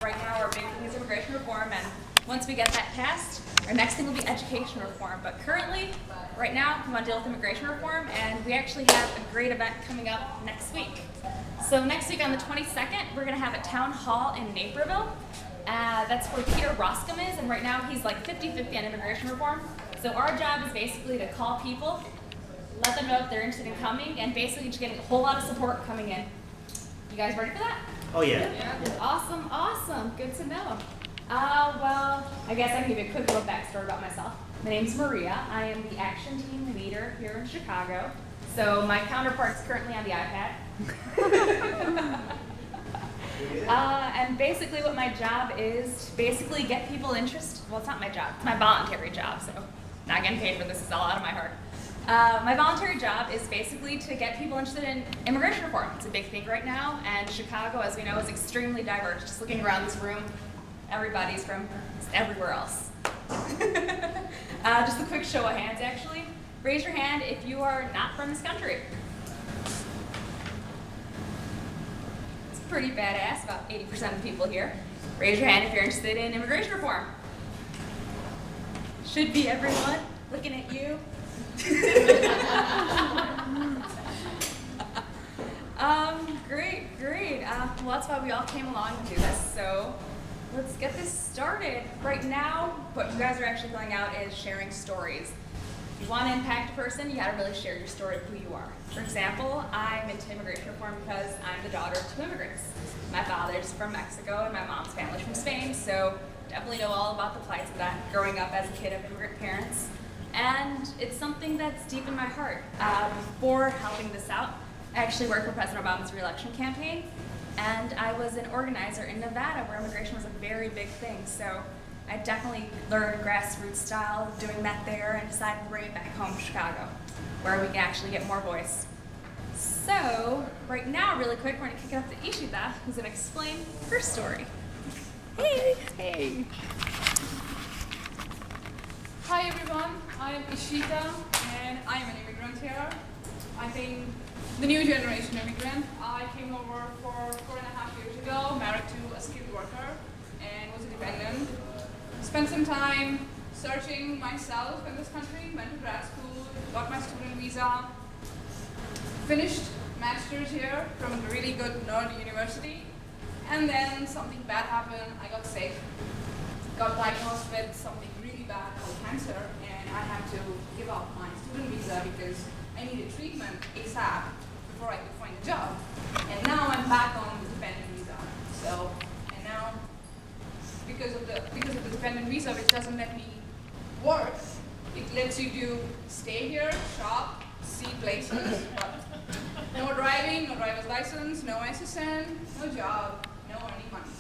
Right now, our big thing is immigration reform, and once we get that passed, our next thing will be education reform. But currently, right now, we want to deal with immigration reform, and we actually have a great event coming up next week. So next week on the 22nd, we're going to have a town hall in Naperville. That's where Peter Roskam is, and right now he's like 50-50 on immigration reform. So our job is basically to call people, let them know if they're interested in coming, and basically just getting a whole lot of support coming in. You guys ready for that? Oh yeah. Awesome, awesome. Good to know. Well, I guess I can give you a quick little backstory about myself. My name's Maria. I am the action team leader here in Chicago. So my counterpart's currently on the iPad. And basically what my job is to basically get people interested. Well, it's not my job. It's my voluntary job, so not getting paid for this. Is all out of my heart. My voluntary job is basically to get people interested in immigration reform. It's a big thing right now, and Chicago, as we know, is extremely diverse. Just looking around this room, everybody's from everywhere else. Just a quick show of hands, actually. Raise your hand if you are not from this country. It's pretty badass, about 80% of the people here. Raise your hand if you're interested in immigration reform. Should be everyone looking at you. Great. Well, that's why we all came along to do this. So let's get this started. Right now, what you guys are actually going out is sharing stories. If you want to impact a person, you got to really share your story of who you are. For example, I'm into immigration reform because I'm the daughter of 2 immigrants. My father's from Mexico and my mom's family's from Spain, so definitely know all about the plights of that growing up as a kid of immigrant parents. And it's something that's deep in my heart. Before helping this out, I actually worked for President Obama's re-election campaign, and I was an organizer in Nevada where immigration was a very big thing. So I definitely learned grassroots style of doing that there and decided to bring it back home to Chicago, where we can actually get more voice. So right now, really quick, we're gonna kick it up to Ishita, who's gonna explain her story. Hey. Hi everyone, I'm Ishita and I am an immigrant here. I think the new generation immigrant. I came over 4.5 years ago, married to a skilled worker and was a dependent. Spent some time searching myself in this country, went to grad school, got my student visa, finished master's here from a really good nerd university, and then something bad happened. I got sick, got diagnosed with something really bad called cancer, and I had to give up my student visa because I needed treatment ASAP before I could find a job. And now I'm back on the dependent visa. So, and now because of the dependent visa, which doesn't let me work, it lets you stay here, shop, see places, but no driving, no driver's license, no SSN, no job, no earning money.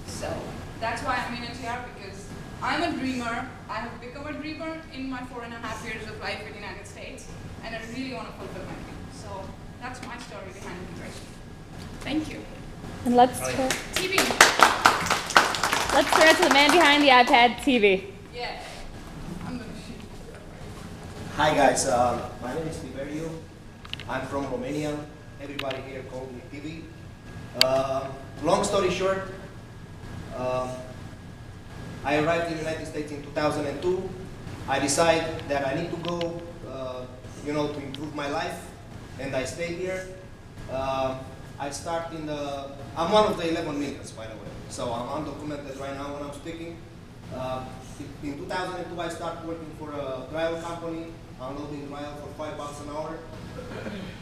So that's why I'm in it here, because I'm a dreamer. I have become a dreamer in my 4.5 years of life in the United States, and I really want to fulfill my dream. So that's my story behind immigration. Thank you. And let's turn to the man behind the iPad TV. Yeah. I'm going to shoot. Hi guys, my name is Tiberio. I'm from Romania. Everybody here calls me Tibi. Long story short, I arrived in the United States in 2002. I decided that I need to go, to improve my life, and I stayed here. I'm one of the 11 millions, by the way, so I'm undocumented right now when I'm speaking. In 2002, I started working for a trial company, unloading trial for $5 an hour.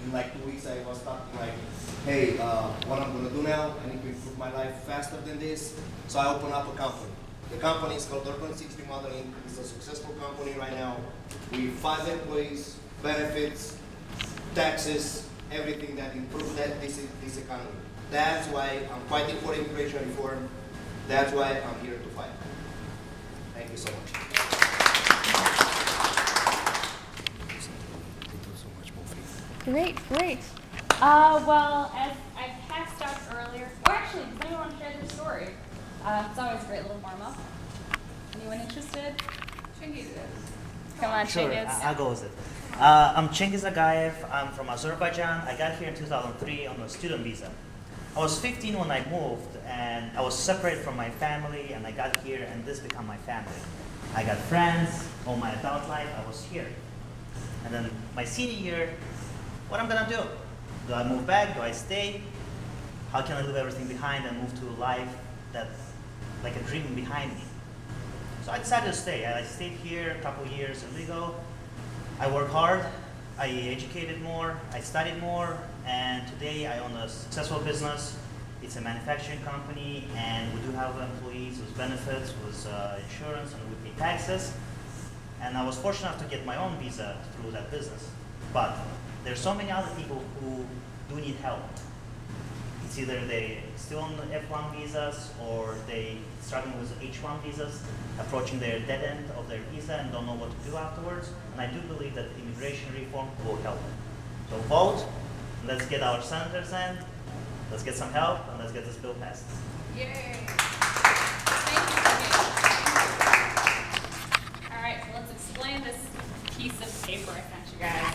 In like 2 weeks, I was starting like, hey, what I'm gonna do now, I need to improve my life faster than this. So I opened up a company. The company is called Urban 60 Modeling. It's a successful company right now. We have 5 employees, benefits, taxes, everything that improves this economy. That's why I'm fighting for immigration reform. That's why I'm here to fight. Thank you so much. Great. Well, as I passed up earlier, actually, does anyone want to share their story? It's always a great little warm-up. Anyone interested? Chingiz. Come on, Sure, Chingiz. I'll go with it. I'm Chingiz Agaev. I'm from Azerbaijan. I got here in 2003 on a student visa. I was 15 when I moved, and I was separated from my family, and I got here, and this became my family. I got friends. All my adult life, I was here. And then my senior year, what I'm gonna do? Do I move back? Do I stay? How can I leave everything behind and move to a life that's like a dream behind me? So I decided to stay. I stayed here a couple years illegal. I worked hard. I educated more. I studied more. And today I own a successful business. It's a manufacturing company, and we do have employees with benefits, with insurance, and we pay taxes. And I was fortunate enough to get my own visa through that business. But there's so many other people who do need help. It's either they still on the F1 visas, or they struggling with H1 visas, approaching their dead end of their visa and don't know what to do afterwards. And I do believe that immigration reform will help. So vote, let's get our senators in, let's get some help, and let's get this bill passed. Yay! Thank you. All right, so let's explain this piece of paper I sent you guys.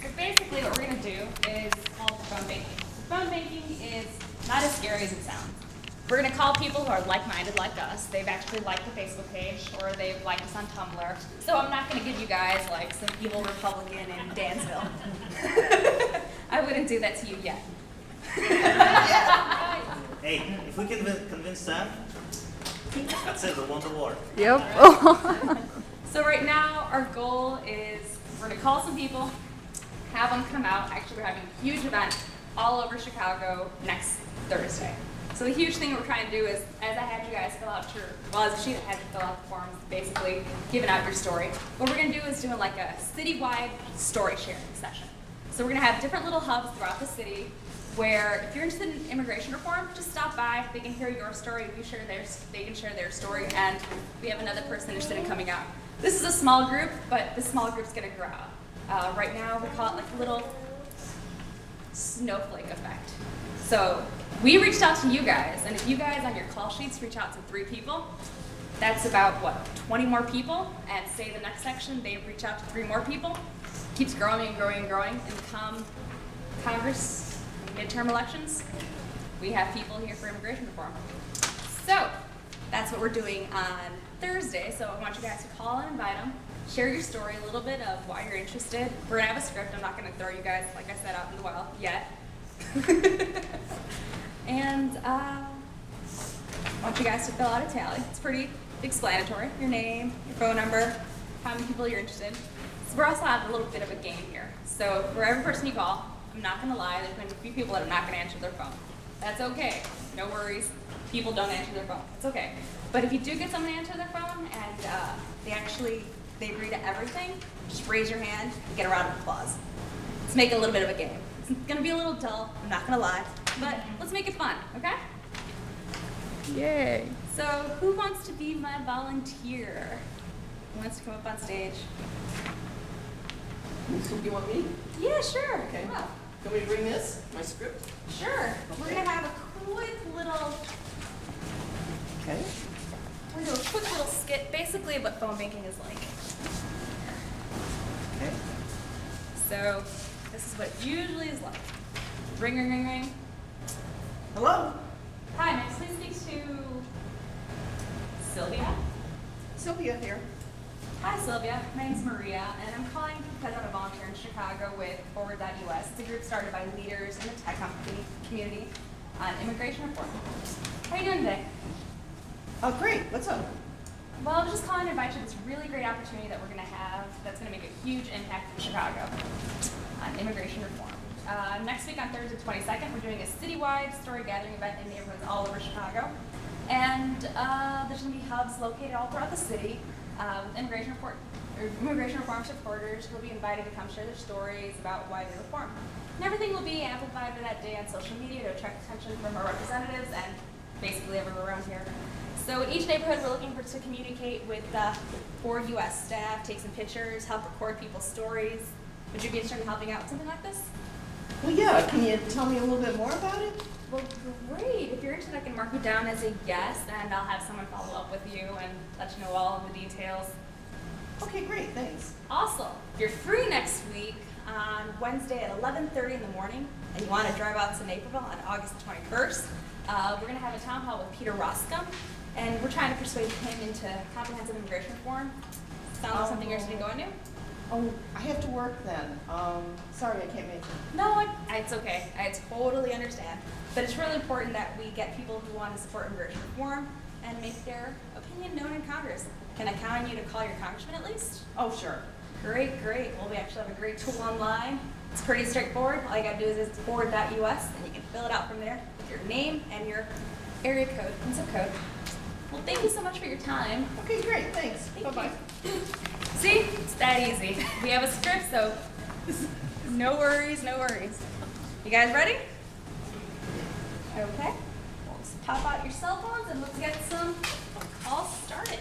So basically what we're going to do is call it phone banking. Phone banking is not as scary as it sounds. We're going to call people who are like-minded like us. They've actually liked the Facebook page, or they've liked us on Tumblr. So I'm not going to give you guys like some evil Republican in Dansville. I wouldn't do that to you yet. Hey, if we can convince them, that's it, we won the war. Yep. So right now, our goal is we're going to call some people, have them come out. Actually, we're having a huge event all over Chicago next Thursday. So the huge thing we're trying to do is, as I had you guys fill out your, well, as a sheet I had you fill out the forms, basically giving out your story. What we're going to do is doing like a citywide story sharing session. So we're going to have different little hubs throughout the city where if you're interested in immigration reform, just stop by. They can hear your story, they can share their story, and we have another person interested in coming out. This is a small group, but this small group's going to grow. Right now, we call it like a little snowflake effect. So we reached out to you guys, and if you guys on your call sheets reach out to 3 people, that's about, what, 20 more people? And say the next section, they reach out to 3 more people. Keeps growing and growing and growing, and come Congress, midterm elections, we have people here for immigration reform. So that's what we're doing on Thursday, so I want you guys to call and invite them. Share your story, a little bit of why you're interested. We're gonna have a script. I'm not gonna throw you guys, like I said, out in the wild yet. And I want you guys to fill out a tally. It's pretty explanatory. Your name, your phone number, how many people you're interested in. So we're also having a little bit of a game here. So for every person you call, I'm not gonna lie, there's gonna be a few people that are not gonna answer their phone. That's okay, no worries. People don't answer their phone, it's okay. But if you do get someone to answer their phone and they agree to everything, just raise your hand and get a round of applause. Let's make it a little bit of a game. It's gonna be a little dull, I'm not gonna lie, but let's make it fun, okay? Yay. So who wants to be my volunteer? Who wants to come up on stage? So you want me? Yeah, sure. Okay. Come up. Can we bring this, my script? Sure. We're gonna have a quick little, Okay. we're gonna do a quick little skit, basically what phone banking is like. Okay. So this is what it usually is like. Ring, ring, ring, ring. Hello? Hi, may I please speak to Sylvia? Sylvia here. Hi, Sylvia. My name's Maria, and I'm calling because I'm a volunteer in Chicago with Forward.us. It's a group started by leaders in the tech community on immigration reform. How are you doing today? Oh, great. What's up? Well, I was just calling to invite you to this really great opportunity that we're going to have that's going to make a huge impact in Chicago on immigration reform. Next week on Thursday the 22nd, we're doing a citywide story gathering event in neighborhoods all over Chicago. And there's going to be hubs located all throughout the city with immigration reform supporters who will be invited to come share their stories about why they reform. And everything will be amplified that day on social media to attract attention from our representatives and basically everywhere around here. So in each neighborhood, we're looking to communicate with Forward US staff, take some pictures, help record people's stories. Would you be interested in helping out with something like this? Well, yeah. Can you tell me a little bit more about it? Well, great. If you're interested, I can mark you down as a yes, and I'll have someone follow up with you and let you know all of the details. Okay, great. Thanks. Also, if you're free next week, on Wednesday at 11:30 in the morning, and you want to drive out to Naperville on August 21st, we're going to have a town hall with Peter Roscom, and we're trying to persuade him into comprehensive immigration reform. Sounds like something you're interested in going to? Oh, I have to work then. Sorry, I can't make it. No, it's okay. I totally understand. But it's really important that we get people who want to support immigration reform and make their opinion known in Congress. Can I count on you to call your congressman at least? Oh, sure. Great, great. Well, we actually have a great tool online. It's pretty straightforward. All you gotta do is board.us, and you can fill it out from there with your name and your area code and zip code. Well, thank you so much for your time. Okay, great, thanks. Thank Bye-bye. you. See, it's that easy. We have a script, so no worries, no worries. You guys ready? Okay. Well, just pop out your cell phones and let's get some calls started.